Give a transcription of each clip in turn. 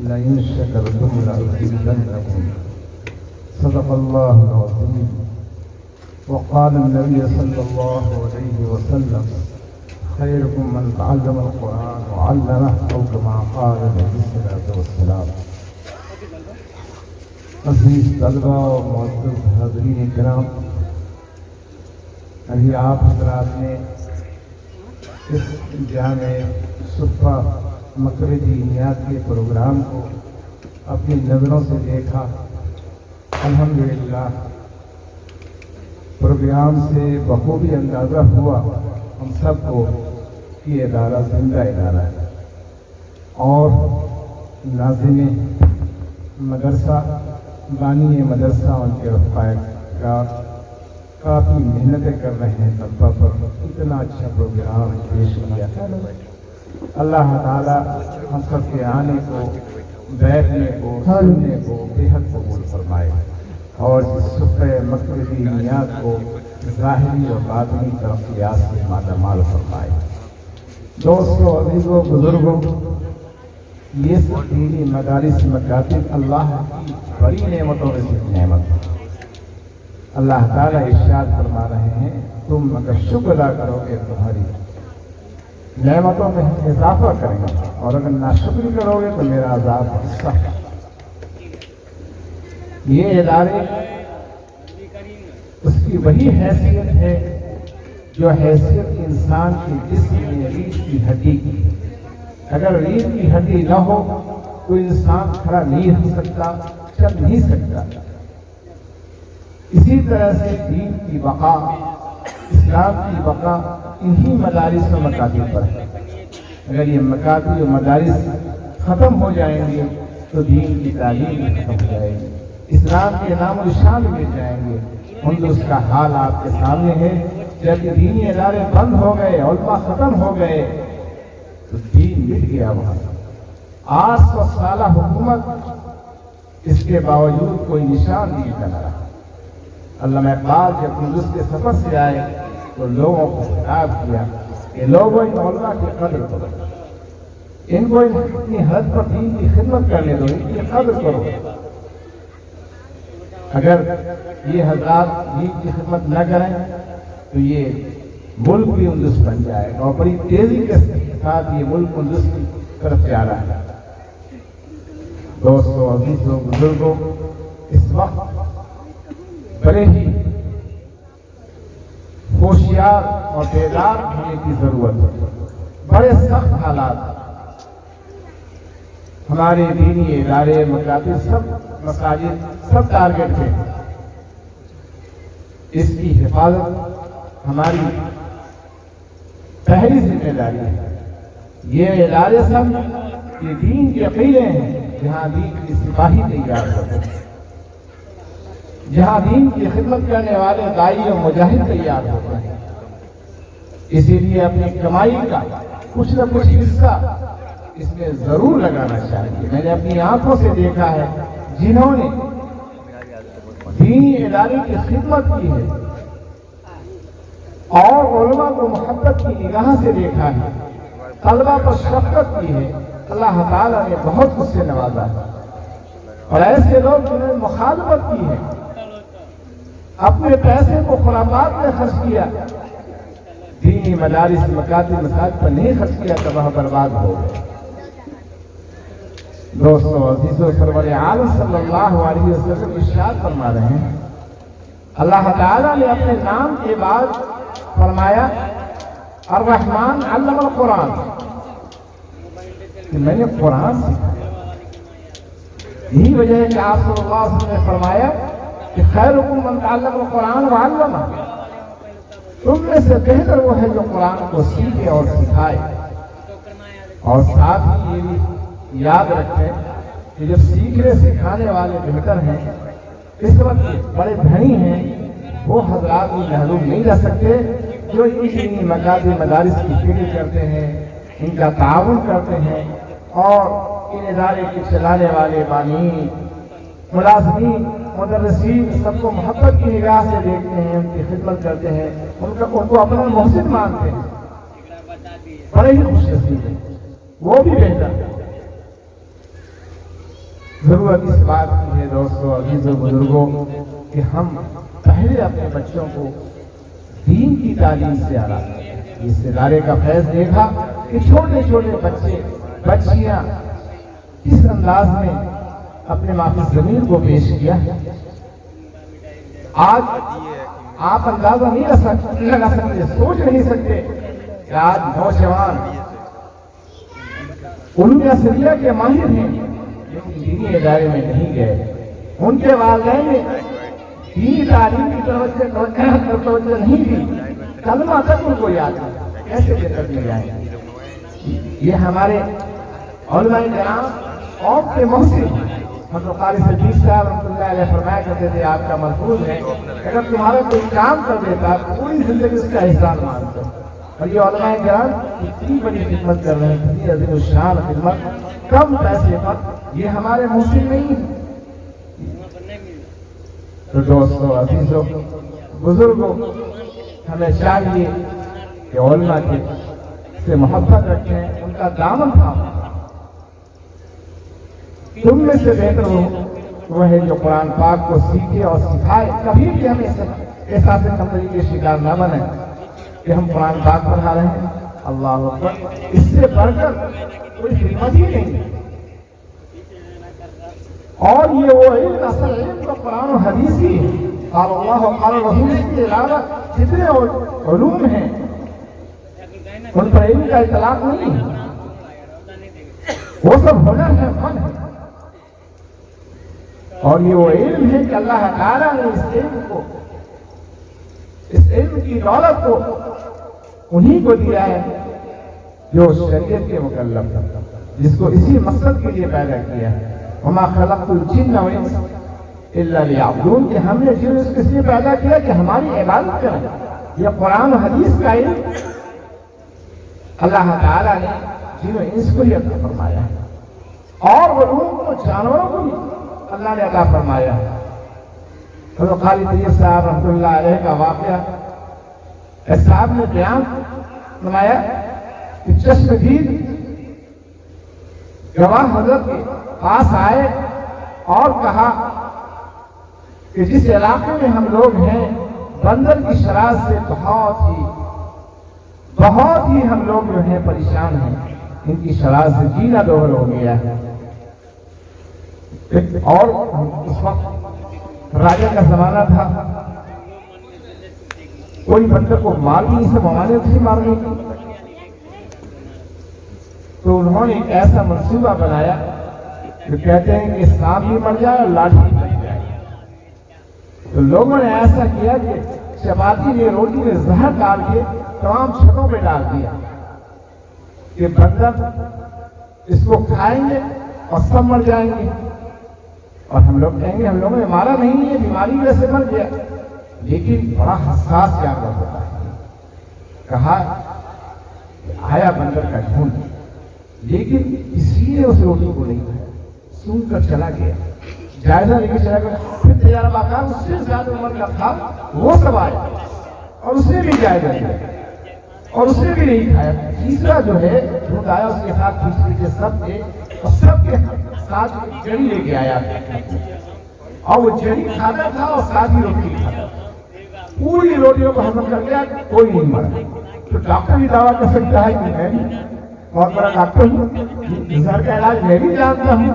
لئن شكرتم لأزيدنكم صدق الله العظيم وقال النبي صلى الله عليه وسلم خيركم من تعلم القرآن وعلمه أو كما قال عليه الصلاة والسلام۔ عزیز طلبہ اور معزز حاضرین کرام، ابھی آپ حضرات نے اس جامع صفہ مکرجی نیات کے پروگرام کو اپنی نظروں سے دیکھا۔ الحمدللہ پروگرام سے بخوبی اندازہ ہوا ہم سب کو کہ یہ ادارہ زندہ ادارہ ہے اور ناظم مدرسہ بانی مدرسہ ان کے رفقائے کافی محنتیں کر رہے ہیں طلبہ پر اتنا اچھا پروگرام پیش کیا۔ اللہ تعالیٰ ہم سب کے آنے کو، بیٹھنے کو، سننے کو بےحد قبول فرمائے اور اس صفحہ مکرجی نیات کو ظاہری اور باطنی ترقیات سے مالا مال فرمائے۔ دوستو، عزیزو، بزرگوں، یہ سب دینی مدارس مکاتب اللہ کی بڑی نعمتوں میں سے نعمت ہے۔ اللہ تعالیٰ ارشاد فرما رہے ہیں تم اگر شکر ادا کرو گے تمہاری نعمتوں میں اضافہ کریں گے اور اگر ناشکری کرو گے تو میرا عذاب سخت۔ یہ ادارے اس کی وہی حیثیت ہے جو حیثیت انسان کے جسم میں ریڑھ کی ہڈی کی۔ اگر ریڑھ کی ہڈی نہ ہو تو انسان کھڑا نہیں ہو سکتا، چل نہیں سکتا۔ اسی طرح سے دین کی بقا، اسلام کی بقا انہی مدارس و مکاتب پر ہے۔ اگر یہ مکاتب و مدارس ختم ہو جائیں گے تو دین کی تعلیم ختم ہو جائے گی، اسلام کے نام و نشان مٹ جائیں گے۔ اس کا حال آپ کے سامنے ہے۔ جب دینی ادارے بند ہو گئے، علماء ختم ہو گئے تو دین مٹ گیا وہاں۔ 800 سالہ حکومت، اس کے باوجود کوئی نشان نہیں بنا رہا۔ علامہ اقبال جب ہندوستان کے سفر سے آئے تو لوگوں کو خطاب کیا کہ لوگوں ان علماء کی قدر کرو، ان کو اپنی حد پر دین کی خدمت کرنے دو، ان کی قدر کرو۔ اگر یہ حضرات دین کی خدمت نہ کریں تو یہ ملک بھی اندس بن جائے گا اور بڑی تیزی کے ساتھ یہ ملک اندس کی طرف جا رہا ہے۔ دوستو، عزیزو، بزرگوں، اس وقت بڑے ہی ہوشیار اور بیدار ہونے کی ضرورت ہے۔ بڑے سخت حالات، ہمارے دینی ادارے، مکاتب، سب مساجد، سب ٹارگٹ ہیں۔ اس کی حفاظت ہماری پہلی ذمہ داری ہے۔ یہ ادارے سب یہ دین کے قلعے ہیں جہاں دین کی سپاہی تیار ہوتے ہیں، جہاں دین کی خدمت کرنے والے داعی اور مجاہد تیار ہوتے ہیں۔ اسی لیے اپنی کمائی کا کچھ نہ کچھ حصہ اس میں ضرور لگانا چاہیے۔ میں نے اپنی آنکھوں سے دیکھا ہے جنہوں نے دینی ادارے کی خدمت کی ہے اور علماء کو محبت کی نگاہ سے دیکھا ہے، طلبہ پر شفقت کی ہے، اللہ تعالیٰ نے بہت کچھ سے نوازا ہے۔ اور ایسے لوگ جنہوں نے مخالفت کی ہے، اپنے پیسے کو خرافات میں خرچ کیا، دینی مدارس، مکاتب، مساجد پر نہیں خرچ کیا، تباہ برباد ہو گئے۔ دوستو، عزیزو، سرور عالم صلی اللہ علیہ وسلم ارشاد فرما رہے ہیں، اللہ تعالیٰ نے اپنے نام کے بعد فرمایا الرحمن علم القرآن، کہ میں نے قرآن سکھایا۔ یہی وجہ ہے کہ آپ صلی اللہ علیہ وسلم نے فرمایا کہ خیرکم من تعلم القرآن وعلمہ، تم میں سے بہتر وہ ہے جو قرآن کو سیکھے اور سکھائے۔ اور ساتھ ہی یہ بھی یاد رکھیں کہ جب سیکھنے سکھانے والے بہتر ہیں، اس وقت بڑے دھنی ہیں، وہ حضرات بھی محروم نہیں رہ سکتے جو انہی مکاتب مدارس کی فکر کرتے ہیں، ان کا تعاون کرتے ہیں اور ان ادارے کے چلانے والے بانین، ملازمین، مدرسین سب کو محبت کی نگاہ سے دیکھتے ہیں، ان کی خدمت کرتے ہیں، ان کو اپنا محسن مانتے ہیں، بڑے ہی خوش نصیب ہیں، وہ بھی بہتر ہے۔ ضرورت اس بات کی ہے دوستوں، عزیزوں، بزرگوں، کہ ہم پہلے اپنے بچوں کو دین کی تعلیم سے آراستہ کریں۔ اس ادارے کا فیض دیکھا کہ چھوٹے چھوٹے بچے بچیاں کس انداز میں اپنے ماں زمین کو پیش کیا۔ آج آپ اندازہ نہیں لگا سکتے، سوچ نہیں سکتے کہ آج نوجوان علوم شریعہ کے ماہر ہیں لیکن دینی ادارے میں نہیں گئے، ان کے والدین نے دینی تعلیم کی توجہ نہیں دی، کلمہ تک ان کو یاد نہیں، کیسے جنت میں جائیں گے؟ یہ ہمارے علماء کرام قوم کے محسن حضرت قاری صدیق صاحب رحمۃ اللہ علیہ فرمایا کرتے تھے، آپ کا ملفوظ ہے اگر تمہارا کوئی کام کر دیتا پوری زندگی اس کا احسان مانتے، اور یہ علماء کرام اتنی بڑی خدمت کر رہے ہیں، اتنی عظیم الشان خدمت کم پیسے پر، یہ ہمارے محسن نہیں ہیں۔ تو دوستوں، عزیزوں، بزرگوں، ہمیں چاہیے کہ علماء سے محبت رکھیں، ان کا دامن تھامیں۔ تم میں سے بہتر وہ ہے جو قرآن پاک کو سیکھے اور سکھائے، کبھی بھی ہمیں احساس کمتری کے شکار نہ بنے کہ ہم قرآن پاک پڑھا رہے ہیں، اللہ اکبر، اس سے بڑھ کر کوئی خدمت ہی نہیں۔ اور یہ وہ علم، اصل علم تو قرآن و حدیث ہی ہے، قال اللہ و قال رسول کے علاوہ جتنے علوم ہیں ان پر علم کا اطلاق نہیں ہے، وہ سب ہنر ہے، فن ہے۔ اور یہ وہ علم ہے کہ اللہ تعالیٰ نے اس علم کی دولت کو انہی کو دیا ہے جو شریعت کے مکلف ہے، جس کو اسی مقصد کے لیے پیدا کیا ہے، وما خلقت الجن والانس الا لیعبدون، کہ ہم نے جن اس لیے پیدا کیا کہ ہماری عبادت کریں۔ یہ قرآن و حدیث کا علم اللہ تعالیٰ نے جن و انس کو ہی عطا فرمایا ہے، اور علوم کو جانوروں کو بھی اللہ نے عطا فرمایا ہے۔ حضرت خالد طیب صاحب رحمۃ اللہ علیہ کا واقعہ صاحب نے بیان فرمایا کہ چشمدید گواہ حضرت کے پاس آئے اور کہا کہ جس علاقے میں ہم لوگ ہیں بندر کی شرار سے بہت ہی ہم لوگ جو ہیں پریشان ہیں، ان کی شرار سے جینا دوہر ہو گیا ہے۔ اور اس وقت راجہ کا زمانہ تھا، کوئی بندر کو مار بھی نہیں، سے ممانعت تھی مارنے کی، تو انہوں نے ایک ایسا منصوبہ بنایا جو کہتے ہیں کہ سانپ بھی مر جائے اور لاٹھی بھی مر جائے۔ تو لوگوں نے ایسا کیا کہ چپاتی میں روٹی میں زہر ڈال کے تمام چھتوں پہ ڈال دیا کہ بندر اس کو کھائیں گے اور سب مر جائیں گے، اور ہم لوگ کہیں گے ہم لوگوں نے مارا نہیں ہے، بیماری کی وجہ سے مر گیا۔ لیکن بڑا حساس جانور ہوتا ہے، کہا آیا بندر کا جھنڈ، لیکن کسی نے اس روٹی کو نہیں کھایا، سن کر چلا گیا، جائزہ لے کے چلا گیا۔ پھر تجارہ باقاعدہ اس سے زیادہ عمر کا تھا وہ سب آیا اور اس نے بھی جائزہ لیا اور اس نے بھی نہیں کھایا۔ تیسرا جو ہے جھنڈ آیا، اس کے ساتھ تیسرے کے سب تھے اور سب کے ساتھ جڑی لے کے آیا اور وہ جڑی کھاتا تھا اور ساتھ ہی روٹی کھاتا تھا، پوری روٹیوں کو ہضم کر گیا، کوئی نہیں مرا۔ تو ڈاکٹر بھی دعویٰ کر سکتا ہے کہ میں بھی بہت بڑا ڈاکٹر ہوں، زہر کا علاج میں بھی جانتا ہوں۔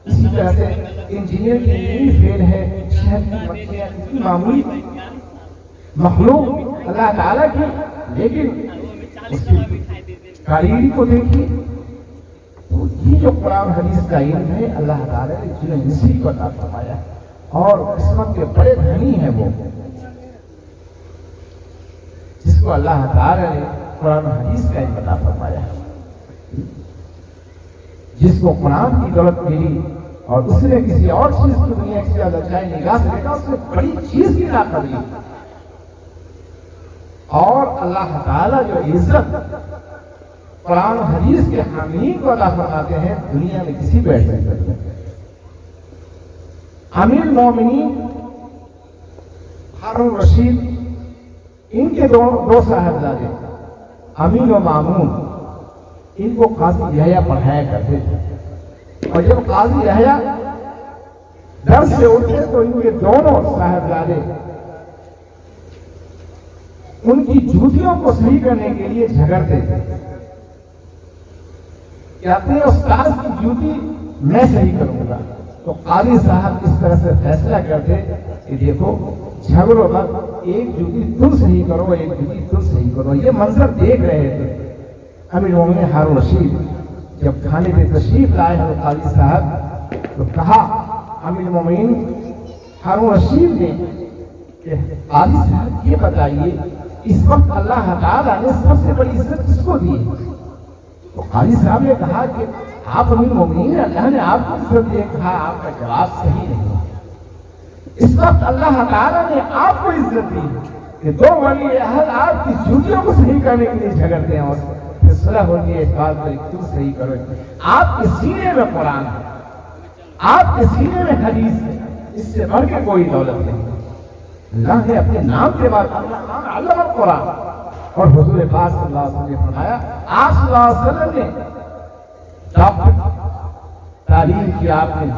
اسی طرح سے انجینئر کی یہی فیل ہے، شہد کی مکھیاں اتنی معمولی مخلوق اللہ تعالیٰ کی، لیکن اس کی کاریگری کو دیکھیے۔ تو یہ جو قرآن حدیث کا علم ہے اللہ تعالیٰ نے جن انسی کو عطا فرمایا، اور قسمت کے بڑے دھنی ہیں وہ جس کو اللہ تعالیٰ نے قرآن حدیث کا علم عطا فرمایا، جس کو قرآن کی دولت ملی اور اس نے کسی اور چیز کو دنیا کی زیادہ چاہے نگاہ سے دیکھا، اس نے بڑی چیز کی نہ کر لی۔ اور اللہ تعالیٰ جو عزت قرآن و حدیث کے حاملین کو عطا فرماتے ہیں دنیا میں کسی کو ایسا نہیں کرتے۔ امیر المومنین ہارون رشید، ان کے دو صاحبزادے امین و مامون، ان کو قاضی یحییٰ پڑھایا کرتے تھے۔ اور جب قاضی یحییٰ در سے اٹھے تو ان کے دونوں صاحبزادے ان کی جوتیوں کو صحیح کرنے کے لیے جھگڑتے تھے کہ اپنے استاد کی جوتی میں صحیح کروں گا. تو قاضی صاحب اس طرح سے فیصلہ کرتے کہ دیکھو جھگڑو مت، ایک جوتی تم صحیح کرو، ایک جوتی تم صحیح کرو. یہ منظر دیکھ رہے تھے. امیر المومنین ہارون رشید جب کھانے پہ تشریف لائے ہیں قاضی صاحب تو کہا امیر المومنین ہارون رشید نے کہ قاضی صاحب یہ بتائیے اس وقت اللہ تعالیٰ نے سب سے بڑی عزت کس کو دی؟ تو قاضی صاحب نے کہا کہ آپ امیر المومنین، اللہ نے آپ کو عزت دی. کہا آپ کا جواب صحیح نہیں. اس وقت اللہ تعالیٰ نے آپ کو عزت دی کہ دو ولی عہد آپ کی جوتیوں کو صحیح کرنے کے لیے جھگڑتے ہیں اور پھر صلح ہوتی ہے اس بات پر تم صحیح کرو. آپ کے سینے میں قرآن ہے، آپ کے سینے میں حدیث ہے، اس سے بڑھ کے کوئی دولت نہیں. اللہ نے اپنے نام کے بعد علم القرآن اور حضور پاک صلی اللہ علیہ وسلم نے فرمایا، آپ صلی اللہ علیہ وسلم نے ڈاکٹر تعلیم کی، آپ نے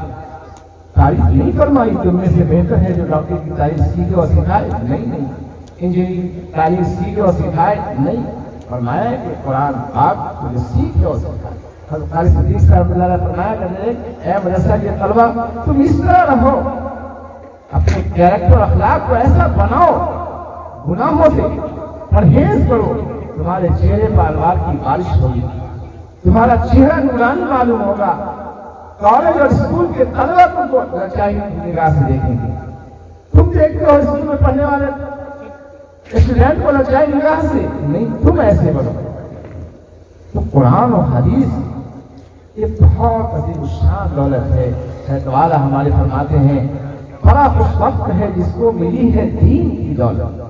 تعریف نہیں فرمائی تم میں سے بہتر ہے جو ڈاکٹر کی تعریف سیکھے اور سکھائے. نہیں. انجینئرنگ تعلیم سیکھے اور سکھائے نہیں. فرمایا ہے کہ قرآن پاک تجھے سیکھے اور سکھائے. حضرت خالد صدیق صاحب اللہ علیہ فرمایا کرتے ہیں، اے مدرسہ کے طلبہ تم اس طرح رہو، اپنے کیریکٹر اخلاق کو ایسا بناؤ، گناہوں سے پرہیز کرو، تمہارے چہرے پر انوار کی بارش ہوگی، تمہارا چہرہ نورانی معلوم ہوگا. کالج اور اسکول کے طلبہ تم کو چاہیے نگاہ سے دیکھیں گے. تم دیکھتے ہو اسکول میں پڑھنے والے اسٹوڈنٹ کو لچائی نگاہ سے نہیں، تم ایسے بنو. تو قرآن و حدیث یہ بہت عظیم الشان دولت ہے. حضرت والا ہمارے فرماتے ہیں بڑا خوش وقت ہے جس کو ملی ہے دین کی دولت.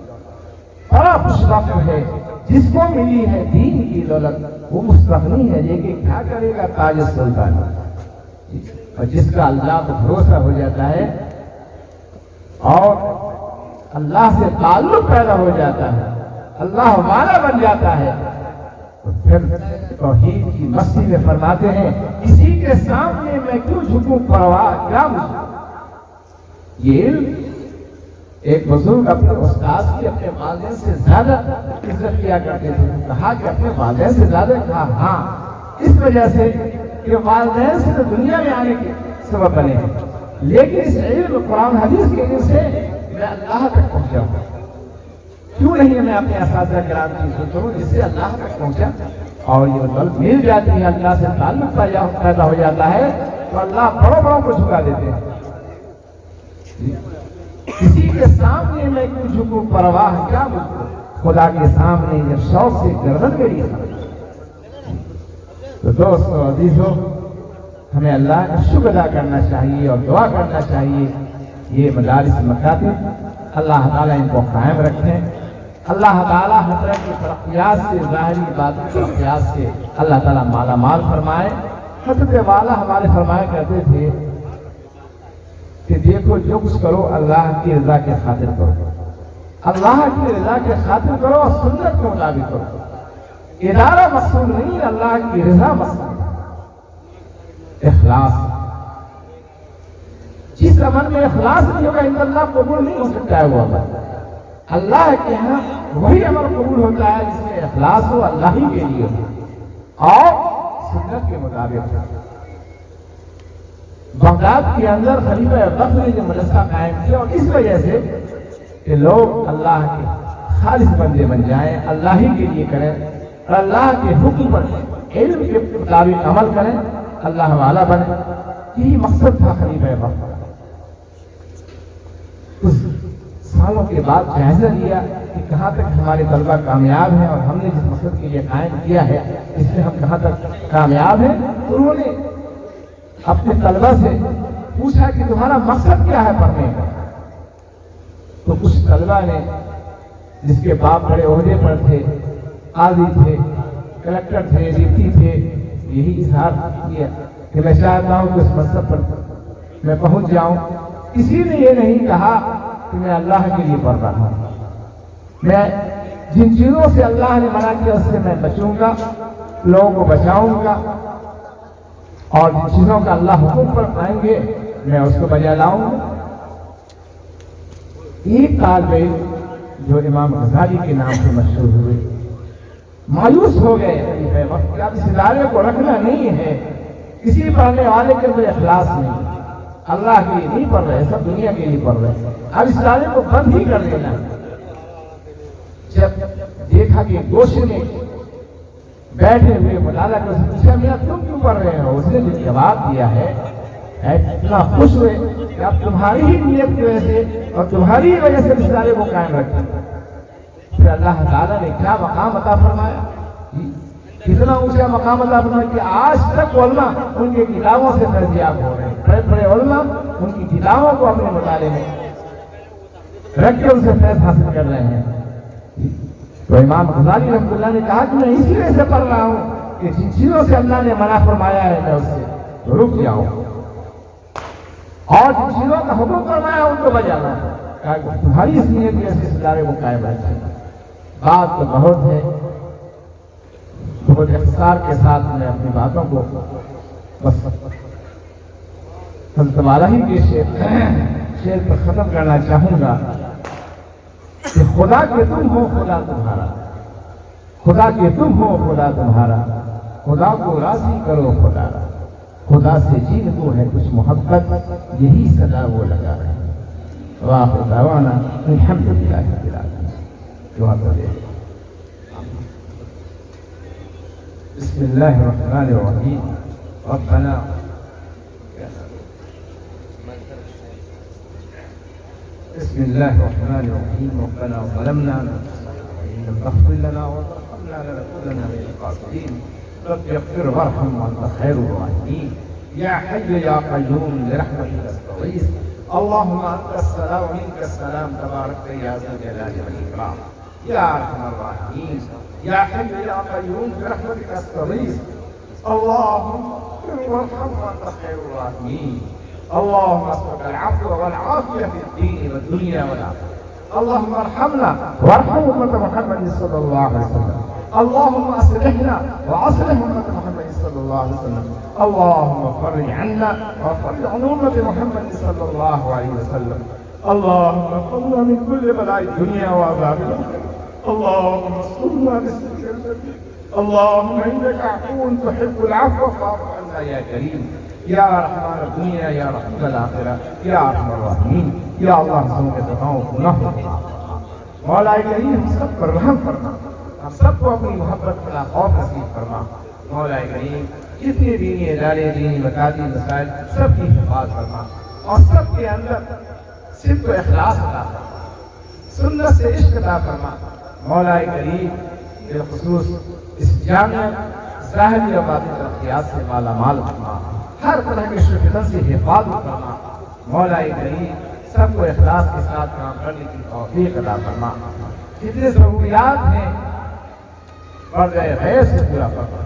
بڑا خوش وقت ہے جس کو ملی ہے دین کی دولت. وہ مستغنی ہے لیکن کیا کرے گا تاج سلطان. اور جس کا اللہ کو بھروسہ ہو جاتا ہے اور اللہ سے تعلق پیدا ہو جاتا ہے، اللہ والا بن جاتا ہے، تو پھر توحید کی مستی میں فرماتے ہیں کسی کے سامنے میں کیوں جھکوں، پرواہ کیا مجھے. یہ علم ایک بزرگ اپنے استاد کی اپنے والدین سے زیادہ عزت کیا کرتے تھے. کہا کہ اپنے والدین سے زیادہ؟ کہا ہاں، اس وجہ سے کہ والدین سے تو دنیا میں آنے کے سبب بنے ہیں، لیکن اس علم قرآن حدیث کے علم سے میں اللہ تک پہنچا ہوں. کیوں نہیں میں اپنے اساتذہ کرام کی عزت کروں جس سے اللہ تک پہنچا. اور یہ دولت مل جاتی ہے، اللہ سے تعلق پیدا ہو جاتا ہے تو اللہ بڑوں کو جھکا دیتے ہیں. کسی کے سامنے میں کیوں جھکوں، پرواہ کیا مجھ کو، خدا کے سامنے جب شوق سے گردن میری. تو دوستو عزیزو، ہمیں اللہ کا شکر ادا کرنا چاہیے اور دعا کرنا چاہیے. یہ مدارس مکاتب اللہ تعالیٰ ان کو قائم رکھیں. اللہ تعالیٰ حضرت کی ترقیات سے، ظاہری باطنی ترقیات سے اللہ تعالیٰ مالا مال فرمائے. حضرت والا ہمارے فرمایا کرتے تھے کہ دیکھو جو کچھ کرو اللہ کی رضا کے خاطر کرو، اللہ کی رضا کے خاطر کرو اور سنت کے مطابق کرو. ادارہ مقصود نہیں، اللہ کی رضا مقصود. اخلاص، جس عمل میں اخلاص نہیں ہوگا ان اللہ قبول نہیں ہو سکتا ہے. وہ عمل اللہ کے ہاں وہی عمل قبول ہوتا ہے جس میں اخلاص ہو، اللہ ہی کے لیے ہو اور سنت کے مطابق. بغداد کے اندر خلیفہ بخت نے جو مدرسہ قائم کیا اور اس وجہ سے کہ لوگ اللہ کے خالص بندے بن جائیں، اللہ ہی کے لیے کریں اور اللہ کے حکم پر علم کے مطابق عمل کریں، اللہ والا بنے. یہی مقصد تھا خلیفہ بخت. کچھ سالوں کے بعد جائزہ لیا کہ کہاں تک ہمارے طلبہ کامیاب ہیں اور ہم نے جس مقصد کے لیے قائم کیا ہے اس میں ہم کہاں تک کامیاب ہیں. انہوں نے اپنے طلبہ سے پوچھا کہ تمہارا مقصد کیا ہے پڑھنے کا. تو کچھ طلبہ نے جس کے باپ بڑے عہدے پر تھے، قاضی تھے، کلکٹر تھے، ڈپٹی تھے، یہی اظہار کیا کہ میں چاہتا ہوں کہ اس منصب پر میں پہنچ جاؤں. کسی نے یہ نہیں کہا کہ میں اللہ کے لیے پڑھ رہا ہوں. میں جن چیزوں سے اللہ نے منع کیا اس سے میں بچوں گا، لوگوں کو بچاؤں گا اور جن چیزوں کا اللہ حکم فرمائیں گے میں اس کو بجا لاؤں گا۔ ایک طالب علم جو امام غزالی کے نام سے مشہور ہوئے مایوس ہو گئے، وقت کا اس ادارے کو رکھنا نہیں ہے، کسی پڑھنے والے کے اندر اخلاص نہیں، اللہ کے لیے نہیں پڑھ رہے، سب دنیا کے لیے پڑھ رہے، اب اس ادارے کو بند ہی کر دینا۔ جب دیکھا کہ گوشے میں بیٹھے ہوئے مطالعہ کو پوچھا میاں تم کیوں پڑھ رہے ہو، اس نے جو جواب دیا ہے اتنا خوش ہوئے کہ اب تمہاری ہی نیت کی وجہ سے اور تمہاری ہی وجہ سے اس ادارے کو قائم رکھیں۔ پھر اللہ تعالیٰ نے کیا مقام عطا فرمایا، کتنا اونچا مقام عطا فرمایا کہ آج تک علماء ان کے کتابوں سے فیضیاب ہو رہے ہیں، بڑے بڑے علماء ان کی کتابوں کو اپنے مطالعے میں رکھ کے ان سے فیض حاصل کر رہے ہیں۔ تو امام غزالی رحمۃ اللہ نے کہا کہ میں اسی وجہ سے پڑھ رہا ہوں کہ جن چیزوں سے اللہ نے منع فرمایا ہے میں اس سے رک جاؤں، اور جن چیزوں کا حکم فرمایا ان کو بجانا ہے، تمہاری اس نیت کی وجہ سے اس ادارے کو قائم رکھیں۔ بات تو بہت ہے، بہت اختصار کے ساتھ میں اپنی باتوں کو بس حضرت والا ہی کے شعر پر ختم کرنا چاہوں گا کہ خدا کے تم ہو خدا تمہارا، خدا کے تم ہو خدا تمہارا، خدا کو راضی کرو خدا را، خدا سے جن کو ہے کچھ محبت یہی صدا وہ لگا رہے ہیں۔ وآخر دعوانا الحمدللہ رب العالمین۔ دعا کریں۔ بسم اللہ الرحمن الرحیم۔ ربنا بسم الله الرحمن الرحيم ربنا ظلمنا أنفسنا وإن لم تغفر لنا وترحمنا لنكونن من الخاسرين رب اغفر وارحم وأنت خير الراحمين يا حي يا قيوم برحمتك أستغيث اللهم أنت السلام ومنك السلام تبارك يا ذا الجلال والإكرام يا أرحم الراحمين يا حي يا قيوم برحمتك أستغيث اللهم اغفر وارحم وأنت خير الراحمين اللهم اسألك العفو والعافية في الدين والدنيا والآخرة اللهم ارحمنا وارحم أمة محمد صلى الله عليه وسلم اللهم أصلحنا وأصلح أمة محمد صلى الله عليه وسلم اللهم فرج عنا وفرج عن أمة محمد صلى الله عليه وسلم اللهم احفظنا من كل بلاء الدنيا وعذاب الآخرة اللهم استرنا بسترك الجميل اللهم إنك عفو تحب العفو فاعف عنا يا كريم یا رحمان الدنیا یا رحمت الآخرہ یا ارحم الراحمین یا اللہ ہم کے دعاؤں گناہ مولا کریم ہم سب پر رحم فرما، ہم سب کو اپنی محبت کا خوف نصیب فرما۔ مولا کریم جتنے دینی ادارے دینی وقاتی مسائل سب کی حفاظت فرما اور سب کے اندر صدق و اخلاص عطا فرما، سنت سے عشق عطا فرما۔ مولا کریم بالخصوص اس جامع ظاہری و باطنی ترقیات سے مالا مال فرما، ہر طرح کے شرکتن سے حفاظت فرما۔ مولا کریم سب کو اخلاص کے ساتھ کام کرنے کی توفیق عطا فرما۔ جتنے ضروریات ہیں پردہ غیب سے پورا فرما،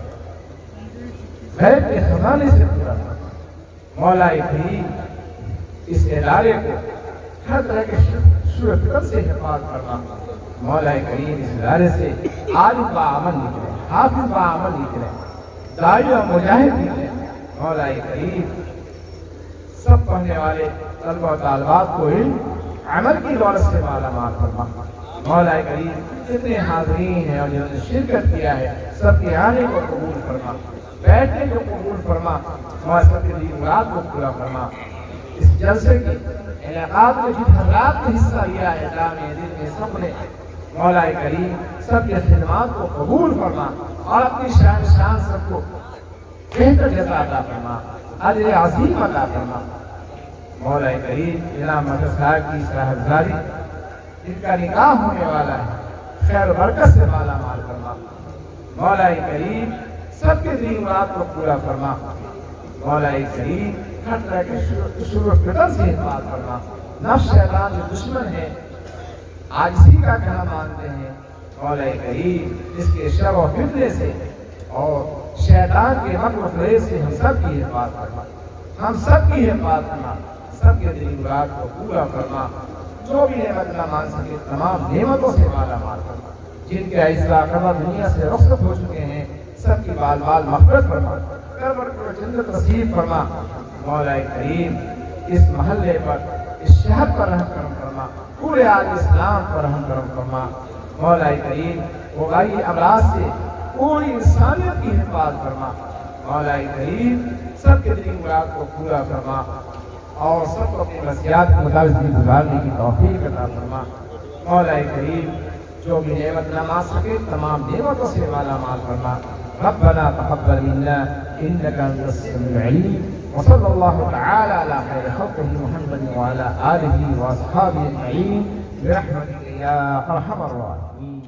غیب کے خزانے سے پورا فرما۔ مولا کریم اس ادارے کو ہر طرح کے شرکتن سے حفاظت فرما۔ مولا کریم اس ادارے سے عالم با عمل نکلے، حافظ با عمل نکلے، داعی و مجاہد نکلے۔ مولا کریم سب پڑھنے والے طلبہ و طالبات کو علم عمل کی دولت سے مالا مال فرما۔ مولا کریم جتنے حاضرین ہیں اور جنہوں نے شرکت کیا ہے سب کے آنے کو قبول فرما، بیٹھنے کو قبول فرما، مولا سب کے دین مراد کو پورا فرما۔ اس جلسے کی انعقاد میں جن حضرات نے حصہ لیا ہے جامع دل میں سب نے مولا کریم سب کے خدمات کو قبول فرما اور اپنی شان سب کو بہتر جزا عطا فرما، اجر عظیم عطا فرما۔ مولا کریم جناب مدرسہ صاحب کی صاحبزادی جن کا نکاح ہونے والا ہے خیر و برکت سے مالا مال فرما۔ مولا کریم سب کے دین مراد کو پورا فرما۔ مولا کریم ہر طرح کے شروع فتن سے حفاظت فرما۔ نفس شیطان جو دشمن ہے آج اسی کا کہنا مانتے ہیں، مولا کریم اس کے شر و فتنے سے اور شیطان کے مکر و فریب سے ہم سب کی حفاظت فرما، ہم سب کی حفاظت فرما، سب کے دین مراد کو پورا فرما۔ جو بھی نعمت نہ مان سکے تمام نعمتوں سے مالا مال فرما۔ جن کے عزیزہ قبر دنیا سے رخصت ہو چکے ہیں سب کی بال بال مغفرت فرما، جنت نصیب فرما مولا کریم اس محلے پر اس شہر پر رحم کرم فرما پورے عالم اسلام پر رحم کرم فرما مولا کریم وبائی امراض سے پوری انسانیت کی حفاظت فرما مولا کریم سب کے دلی مراد کو پورا فرما اور سب کو اپنی وصیات کے مطابق زندگی گزارنے کی توفیق عطا فرما مولا کریم جو بھی نعمت نہ مال سکے تمام نعمتوں سے مالا مال فرما ربنا تقبل منا انك انت السميع العليم وصلى الله تعالى على خير خلقه محمد وعلى اله واصحابه اجمعين برحمتك يا ارحم الراحمين.